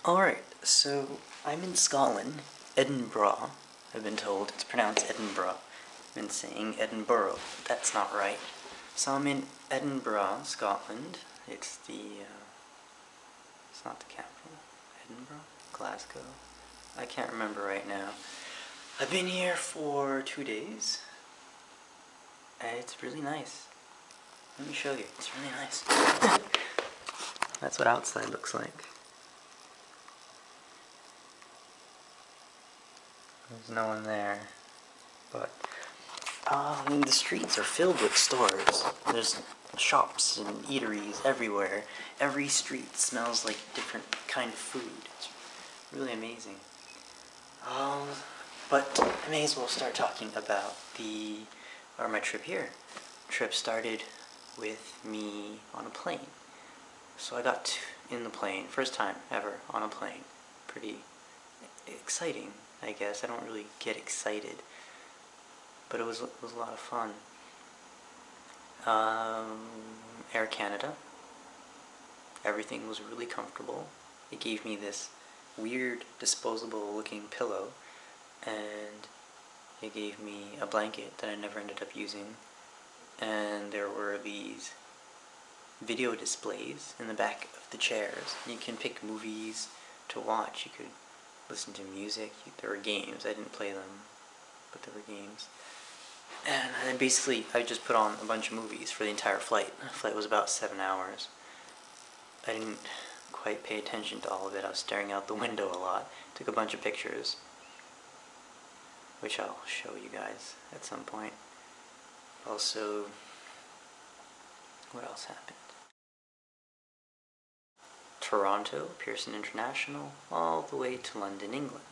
Alright, so I'm in Scotland, Edinburgh. I've been told it's pronounced Edinburgh. I've been saying Edinburgh. That's not right. So I'm in Edinburgh, Scotland. It's not the capital. Edinburgh? Glasgow? I can't remember right now. I've been here for 2 days. And it's really nice. Let me show you. It's really nice. That's what outside looks like. There's no one there, but the streets are filled with stores. There's shops and eateries everywhere. Every street smells like different kind of food. It's really amazing. But I may as well start talking about my trip here. Trip started with me on a plane. So I got in the plane, first time ever on a plane. Pretty exciting, I guess. I don't really get excited, but it was a lot of fun. Air Canada. Everything was really comfortable. It gave me this weird disposable looking pillow, and it gave me a blanket that I never ended up using, and there were these video displays in the back of the chairs. You can pick movies to watch. You could listen to music. There were games. I didn't play them, but there were games. And then basically I just put on a bunch of movies for the entire flight. The flight was about 7 hours. I didn't quite pay attention to all of it. I was staring out the window a lot. Took a bunch of pictures, which I'll show you guys at some point. Also, what else happened? Toronto, Pearson International, all the way to London, England.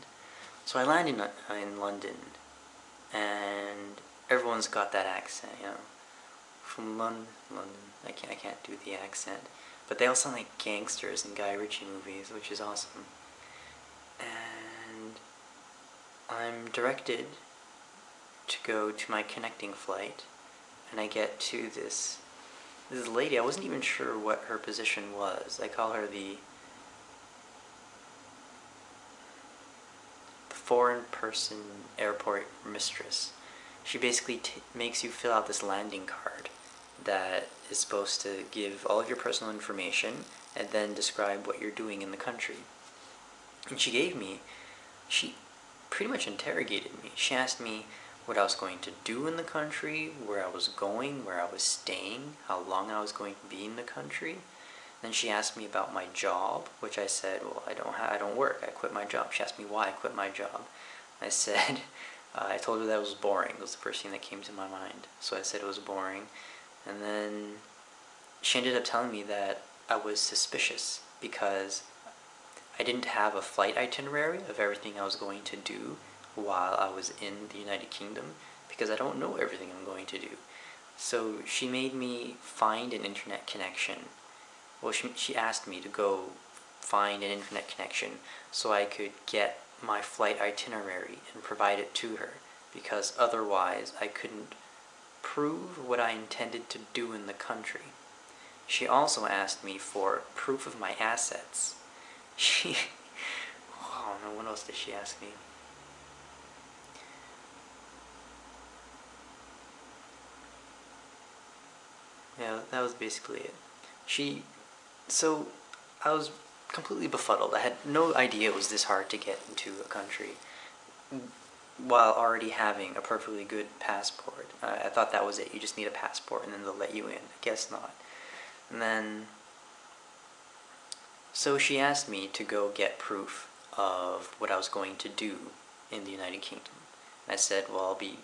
So I landed in London, and everyone's got that accent, you know. From London, I can't do the accent, but they all sound like gangsters in Guy Ritchie movies, which is awesome. And I'm directed to go to my connecting flight, and I get to this lady. I wasn't even sure what her position was. I call her the foreign person airport mistress. She basically makes you fill out this landing card that is supposed to give all of your personal information and then describe what you're doing in the country. And she pretty much interrogated me. She asked me what I was going to do in the country, where I was going, where I was staying, how long I was going to be in the country. Then she asked me about my job, which I said, well, I don't work. I quit my job. She asked me why I quit my job. I said, I told her that it was boring. It was the first thing that came to my mind. So I said it was boring. And then she ended up telling me that I was suspicious because I didn't have a flight itinerary of everything I was going to do while I was in the United Kingdom, because I don't know everything I'm going to do. So she made me find an internet connection. Well, she asked me to go find an internet connection so I could get my flight itinerary and provide it to her, because otherwise I couldn't prove what I intended to do in the country. She also asked me for proof of my assets. Oh no, what else did she ask me? Yeah, that was basically it. So I was completely befuddled. I had no idea it was this hard to get into a country while already having a perfectly good passport. I thought that was it. You just need a passport and then they'll let you in. I guess not. And then, so she asked me to go get proof of what I was going to do in the United Kingdom. And I said, well, I'll be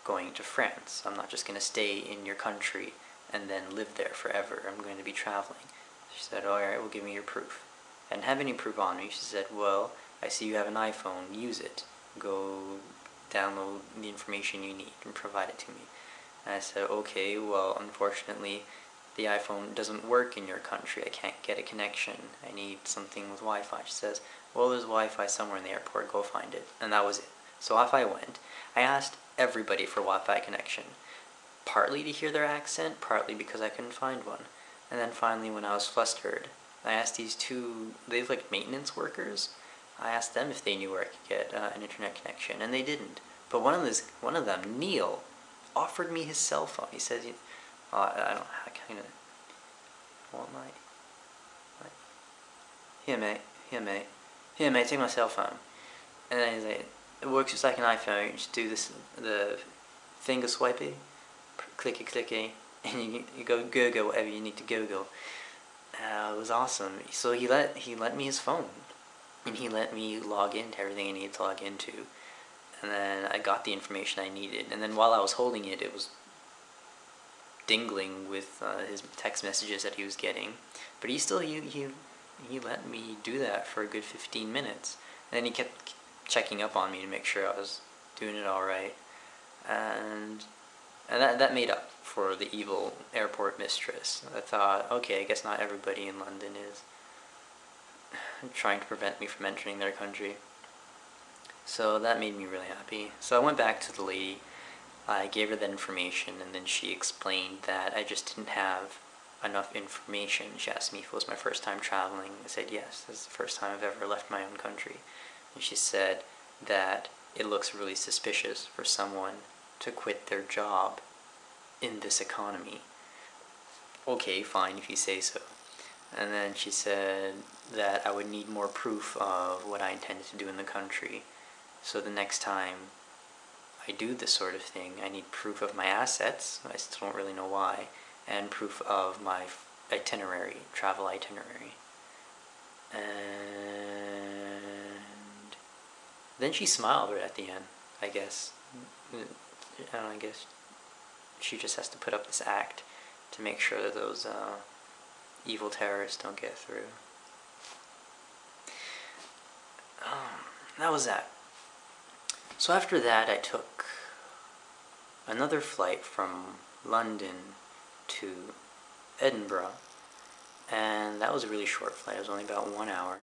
going to France. I'm not just going to stay in your country and then live there forever. I'm going to be traveling. She said, alright, well, give me your proof. I didn't have any proof on me. She said, well, I see you have an iPhone. Use it. Go download the information you need and provide it to me. And I said, okay, well, unfortunately, the iPhone doesn't work in your country. I can't get a connection. I need something with Wi-Fi. She says, well, there's Wi-Fi somewhere in the airport. Go find it. And that was it. So off I went. I asked everybody for Wi-Fi connection. Partly to hear their accent, partly because I couldn't find one. And then finally, when I was flustered, I asked these two, they have like maintenance workers. I asked them if they knew where I could get an internet connection, and they didn't. But one of them, Neil, offered me his cell phone. He said, I don't, I kind of, what my, here mate, here mate, here mate, take my cell phone. And then he's like, it works just like an iPhone. You just do this, the finger swipey, clicky clicky, and you go Google whatever you need to Google. It was awesome. So he let me his phone, and he let me log into everything I needed to log into, and then I got the information I needed. And then while I was holding it, it was dingling with his text messages that he was getting, but he let me do that for a good 15 minutes. And then he kept checking up on me to make sure I was doing it all right, and that made up for the evil airport mistress. I thought, okay, I guess not everybody in London is trying to prevent me from entering their country. So that made me really happy. So I went back to the lady, I gave her that information, and then she explained that I just didn't have enough information. She asked me if it was my first time traveling. I said yes, this is the first time I've ever left my own country. And she said that it looks really suspicious for someone to quit their job in this economy. Okay, fine if you say so. And then she said that I would need more proof of what I intended to do in the country. So the next time I do this sort of thing, I need proof of my assets, I still don't really know why, and proof of my itinerary, travel itinerary. And then she smiled right at the end, I guess. I guess she just has to put up this act to make sure that those evil terrorists don't get through. That was that. So after that, I took another flight from London to Edinburgh, and that was a really short flight. It was only about 1 hour.